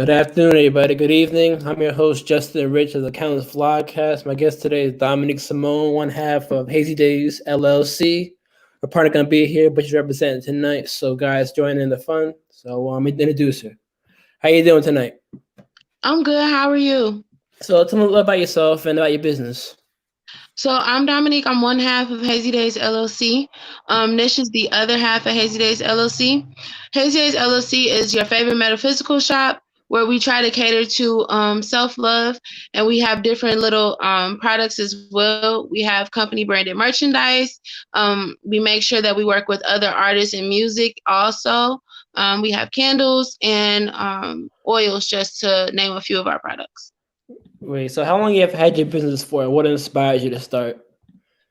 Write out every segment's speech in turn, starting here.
Good afternoon, everybody. Good evening. I'm your host, Justin Rich of the Countless Vlogcast. My guest today is Dominique Simone, one half of Hazy Days LLC. Her partner gonna be here, but she's representing tonight. So, guys, join in the fun. So, introduce her. How you doing tonight? I'm good. How are you? So, tell me a little about yourself and about your business. So I'm Dominique. I'm one half of Hazy Days LLC. Nish is the other half of Hazy Days LLC. Hazy Days LLC is your favorite metaphysical shop where we try to cater to self-love, and we have different little products as well. We have company branded merchandise. We make sure that we work with other artists and music also. We have candles and oils, just to name a few of our products. Wait, so how long you have had your business for? What inspired you to start?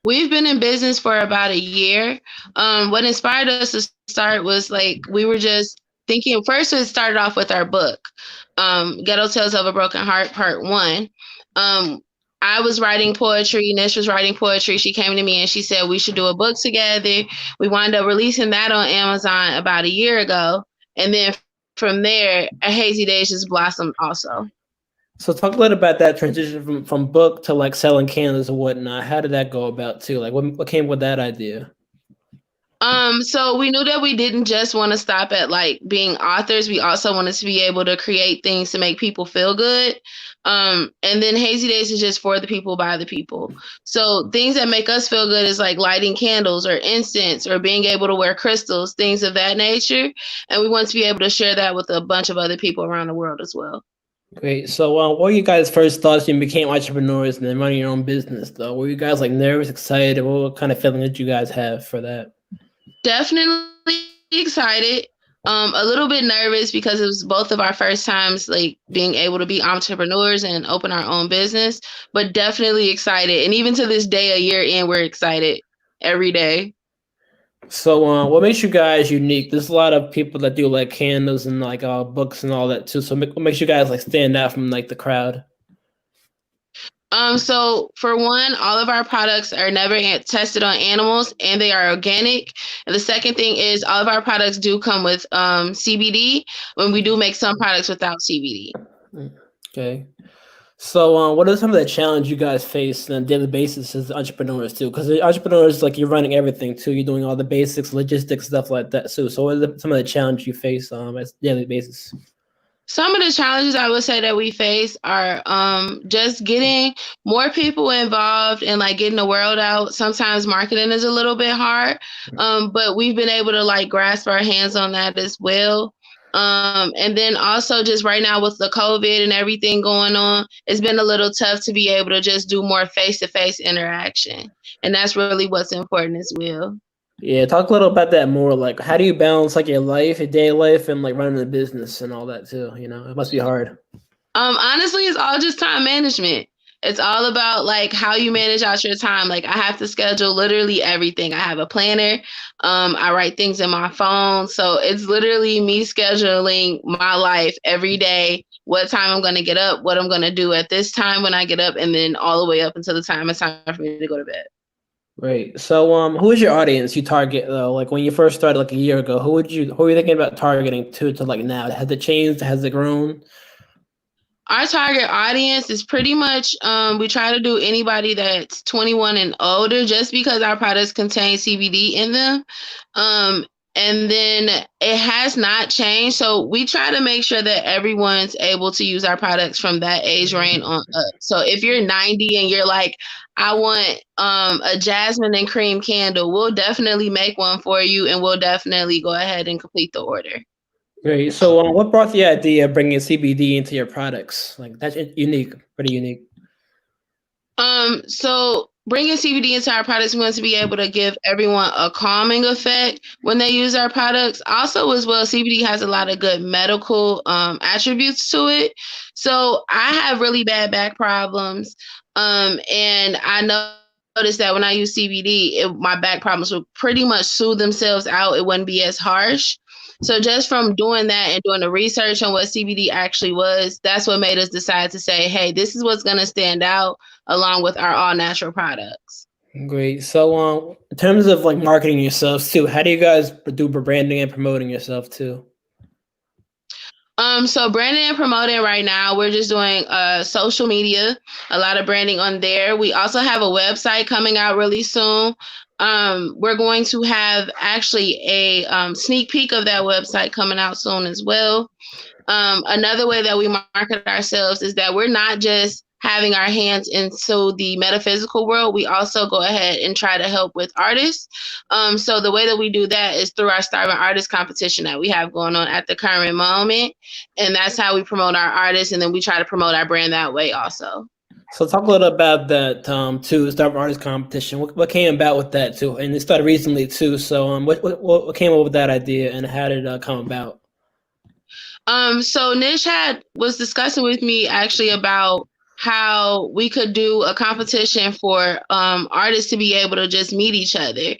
We've been in business for about a year. What inspired us to start was like we were just thinking. First, it started off with our book, "Ghetto Tales of a Broken Heart" Part One. Um, I was writing poetry. Nish was writing poetry. She came to me and she said we should do a book together. We wound up releasing that on Amazon about a year ago, and then from there, A Hazy Days just blossomed also. So, talk a little about that transition from book to like selling candles and whatnot. How did that go about too? Like, what came with that idea? So we knew that we didn't just want to stop at like being authors. We also wanted to be able to create things to make people feel good. And then Hazy Days is just for the people, by the people. So things that make us feel good is like lighting candles or incense or being able to wear crystals, things of that nature. And we want to be able to share that with a bunch of other people around the world as well. Great. So, what were you guys' first thoughts when you became entrepreneurs and then running your own business? Though, were you guys like nervous, excited? What kind of feeling did you guys have for that? Definitely excited. A little bit nervous because it was both of our first times like being able to be entrepreneurs and open our own business, but definitely excited. And even to this day, a year in, we're excited every day. So, what makes you guys unique? There's a lot of people that do like candles and like books and all that too. So, what makes you guys like stand out from like the crowd? So for one, all of our products are never tested on animals and they are organic. And the second thing is all of our products do come with CBD when we do make some products without CBD. Mm, okay. So, what are some of the challenges you guys face on a daily basis as entrepreneurs too? Because entrepreneurs, like you're running everything too. You're doing all the basics, logistics, stuff like that too. So, what are some of the challenges you face as daily basis? Some of the challenges I would say that we face are just getting more people involved and like getting the word out. Sometimes marketing is a little bit hard, but we've been able to like grasp our hands on that as well. And then also just right now with the COVID and everything going on, it's been a little tough to be able to just do more face to face interaction, and that's really what's important as well. Yeah, talk a little about that more. Like, how do you balance like your life, your day life, and like running a business and all that too? You know, it must be hard. Honestly, it's all just time management. It's all about like how you manage out your time. Like I have to schedule literally everything. I have a planner. I write things in my phone. So it's literally me scheduling my life every day, what time I'm gonna get up, what I'm gonna do at this time when I get up, and then all the way up until the time it's time for me to go to bed. Right. So, who is your audience you target though? Like when you first started, like a year ago, who are you thinking about targeting to like now? Has it changed? Has it grown? Our target audience is pretty much we try to do anybody that's 21 and older just because our products contain CBD in them. And then it has not changed. So we try to make sure that everyone's able to use our products from that age range on up. So if you're 90 and you're like, I want a jasmine and cream candle, we'll definitely make one for you and we'll definitely go ahead and complete the order. Great. So, what brought the idea of bringing CBD into your products? Like that's unique, pretty unique. So bringing CBD into our products, we want to be able to give everyone a calming effect when they use our products. Also, as well, CBD has a lot of good medical attributes to it. So I have really bad back problems, and I noticed that when I use CBD, my back problems would pretty much soothe themselves out. It wouldn't be as harsh. So just from doing that and doing the research on what CBD actually was, that's what made us decide to say, hey, this is what's going to stand out along with our all natural products. Great. So, in terms of like marketing yourselves too, how do you guys do branding and promoting yourself too? So branding and promoting right now, we're just doing social media, a lot of branding on there. We also have a website coming out really soon. We're going to have actually a sneak peek of that website coming out soon as well. Another way that we market ourselves is that we're not just having our hands into the metaphysical world. We also go ahead and try to help with artists. So the way that we do that is through our Starving Artist competition that we have going on at the current moment. And that's how we promote our artists. And then we try to promote our brand that way also. So talk a little about that too, Starving Artist competition. What came about with that too? And it started recently too. So what came up with that idea and how did it come about? So Nish was discussing with me actually about how we could do a competition for artists to be able to just meet each other.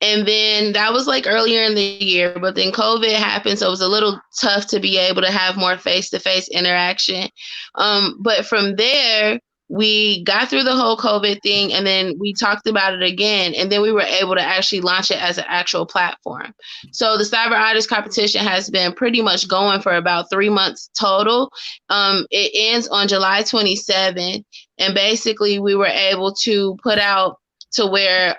And then that was like earlier in the year, but then COVID happened, so it was a little tough to be able to have more face-to-face interaction. But from there, we got through the whole COVID thing, and then we talked about it again, and then we were able to actually launch it as an actual platform. So the Starving Artist competition has been pretty much going for about 3 months total. It ends on July 27th, and basically we were able to put out to where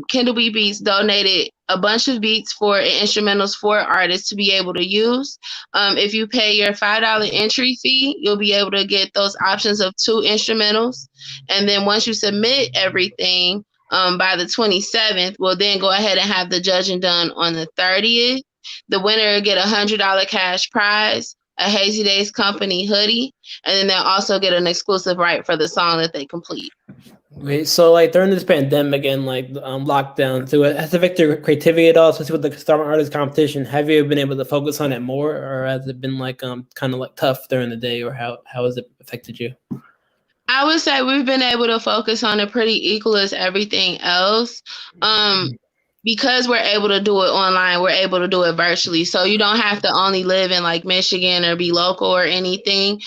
Kendall B Beats donated a bunch of beats for instrumentals for artists to be able to use. If you pay your $5 entry fee, you'll be able to get those options of 2 instrumentals. And then once you submit everything by the 27th, we'll then go ahead and have the judging done on the 30th. The winner will get a $100 cash prize, a Hazy Days Company hoodie, and then they'll also get an exclusive right for the song that they complete. Wait, so like during this pandemic and like lockdown, so has it affected your creativity at all? Especially with the Starving Artist competition, have you been able to focus on it more, or has it been like kind of like tough during the day, or how has it affected you? I would say we've been able to focus on it pretty equal as everything else. Because we're able to do it online, we're able to do it virtually. So you don't have to only live in like Michigan or be local or anything.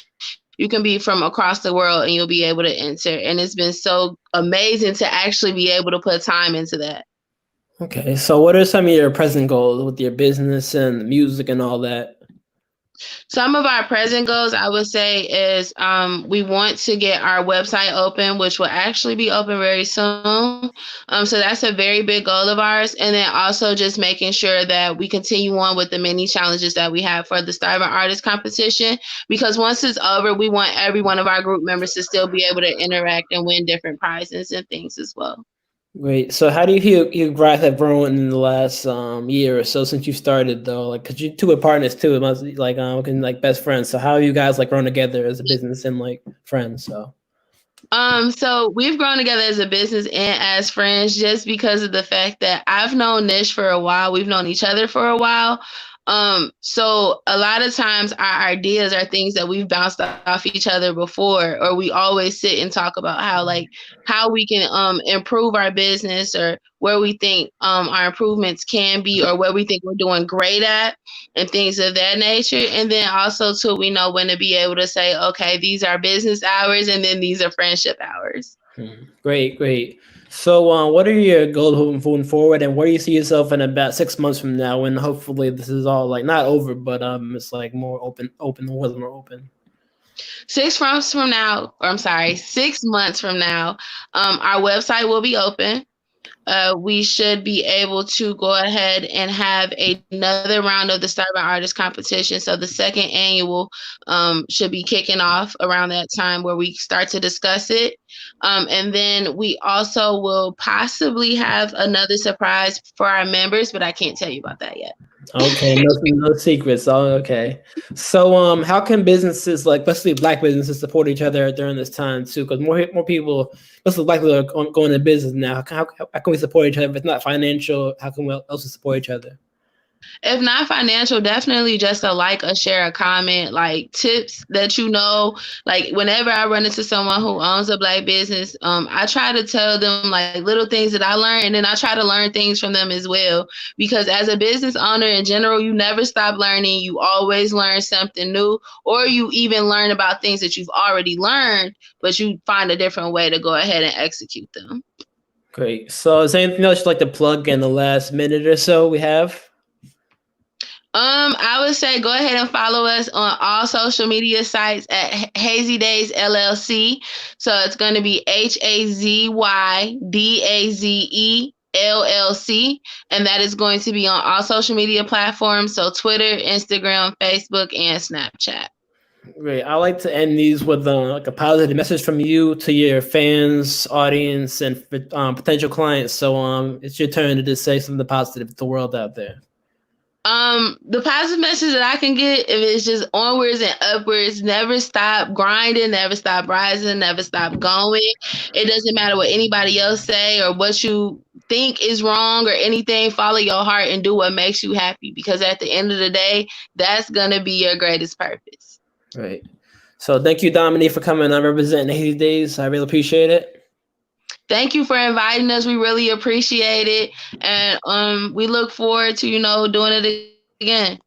You can be from across the world and you'll be able to enter. And it's been so amazing to actually be able to put time into that. Okay, so what are some of your present goals with your business and music and all that? Some of our present goals, I would say, is we want to get our website open, which will actually be open very soon. So that's a very big goal of ours. And then also just making sure that we continue on with the many challenges that we have for the Starving Artist competition. Because once it's over, we want every one of our group members to still be able to interact and win different prizes and things as well. Great. So how do you feel you guys have grown in the last year or so since you started though? Like, cause you two are partners too, it must be like like best friends. So how have you guys like grown together as a business and like friends? So we've grown together as a business and as friends just because of the fact that I've known Nish for a while. We've known each other for a while. So a lot of times our ideas are things that we've bounced off each other before, or we always sit and talk about how we can improve our business, or where we think our improvements can be, or where we think we're doing great at, and things of that nature. And then also too, we know when to be able to say, okay, these are business hours and then these are friendship hours. Great. So, what are your goals moving forward, and where do you see yourself in about 6 months from now, when hopefully this is all like not over, but it's like more open, the world's more open. 6 months from now, or I'm sorry, 6 months from now, our website will be open. We should be able to go ahead and have another round of the Starving Artist competition. So the second annual should be kicking off around that time, where we start to discuss it. And then we also will possibly have another surprise for our members, but I can't tell you about that yet. Okay, no secrets. Oh, okay. So, how can businesses, like especially Black businesses, support each other during this time too? Because more people, especially Black people, are going into business now. How can we support each other? If it's not financial, how can we also support each other? If not financial, definitely just a share, a comment, like tips that like whenever I run into someone who owns a Black business, I try to tell them like little things that I learned, and then I try to learn things from them as well. Because as a business owner in general, you never stop learning. You always learn something new, or you even learn about things that you've already learned, but you find a different way to go ahead and execute them. Great. So, is there anything else you'd like to plug in the last minute or so we have? I would say go ahead and follow us on all social media sites at Hazy Days LLC. So it's going to be HAZYDAZE LLC, and that is going to be on all social media platforms. So Twitter, Instagram, Facebook, and Snapchat. Great. I like to end these with like a positive message from you to your fans, audience, and potential clients. So it's your turn to just say something positive to the world out there. The positive message that I can get is just onwards and upwards. Never stop grinding, never stop rising, never stop going. It doesn't matter what anybody else say or what you think is wrong or anything. Follow your heart and do what makes you happy, because at the end of the day, that's gonna be your greatest purpose. Right. So thank you, Dominique, for coming on representing Hazy Days. I really appreciate it. Thank you for inviting us. We really appreciate it. And we look forward to, doing it again.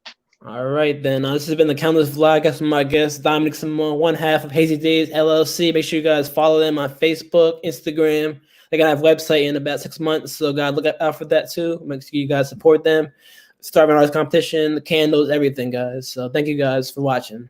All right, then. This has been the Countless Vlog. That's my guest, Dominique Simone, one half of Hazy Days LLC. Make sure you guys follow them on Facebook, Instagram. They're going to have a website in about 6 months, so guys, look out for that too. Make sure you guys support them. Starving Artist Competition, the candles, everything, guys. So thank you guys for watching.